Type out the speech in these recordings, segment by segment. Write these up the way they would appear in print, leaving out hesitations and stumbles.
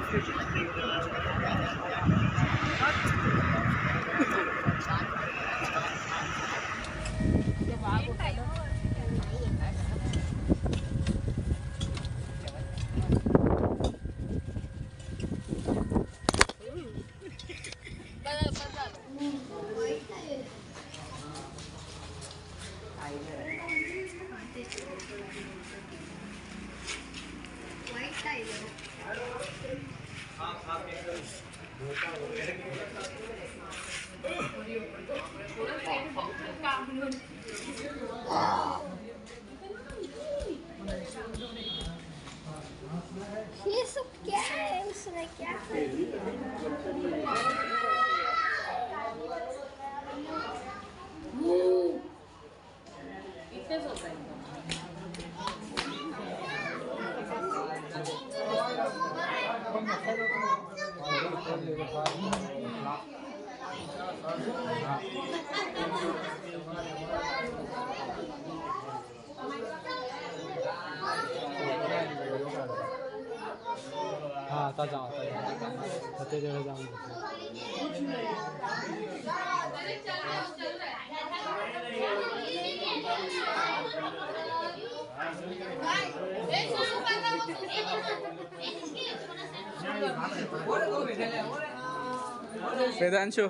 ये सब क्या है? उसने क्या इतनेच होत आहे. हाँ आता जाओ ते जगह जाऊन वेदांशु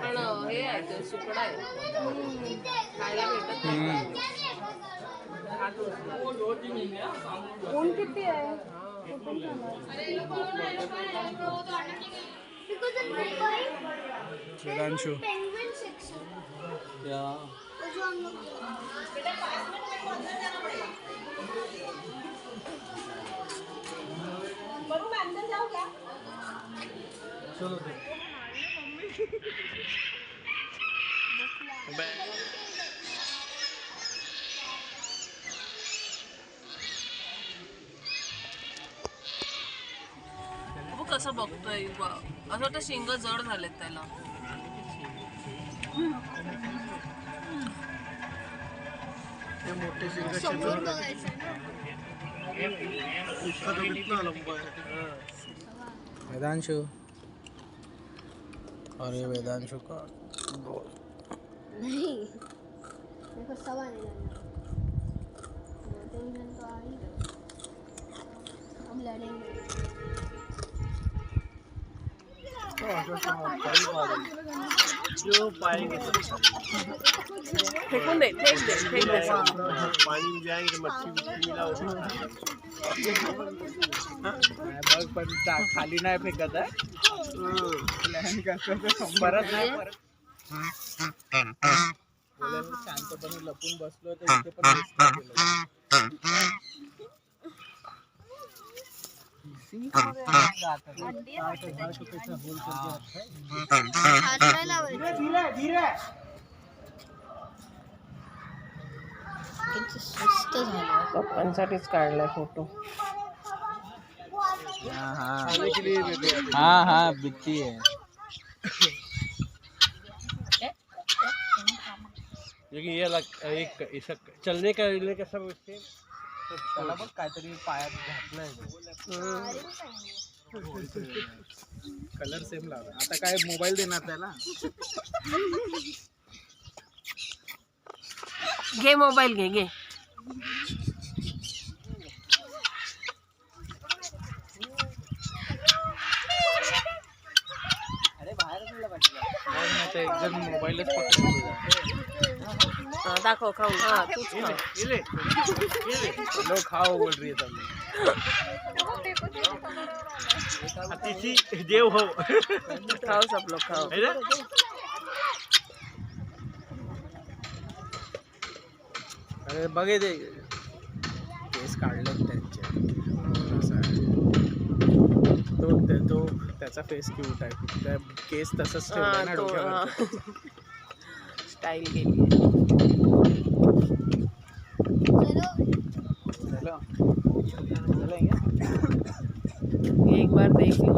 पण हे आहे ते सुकडा आहे खायला भेटत नाही. ऊन किती आहे? वेदांशु या चलो बघ कसं बघतोय असं वाटतं शिंग जड झालेत त्याला. मोठे समोर बघायचं वेदांशु और ये वेदांशु का नहीं, देखो सवा नहीं लड़ना, टेंशन तो आ ही गई, हम लड़ेंगे. जो पाएंगे फेकून दे, फेक दे. पानी में जाएंगे तो मच्छी मिला बघ पण खाली नाही फेकत परत नाही परत शांतपणे लपून बसलो तर इथे पण सुस्त झालं. पप्पांसाठीच काढलाय फोटो. हाँ हाँ बिकती है. लेकिन ये एक ऐसा चलने का सब इससे त्याला बघ काहीतरी पायात घातलंय. कलर सेम लावला. आता काय मोबाईल देणार त्याला. घे मोबाईल घे. अरे बाहेर पाहिजे एकदम मोबाईलच पकडून दाखव खाऊ. हाँ तूच खा. लो खाओ बोल रही है तुम. अतिथि देव हो. खाओ सब लोग खाओ. अरे बघे ते केस काढलेत त्यांचे. तो त्याचा फेस क्यूट आहे. त्या केस तसंच ठेवलाय ना डोक्यावर. स्टाईल गेली. चलो एक बार देख लो.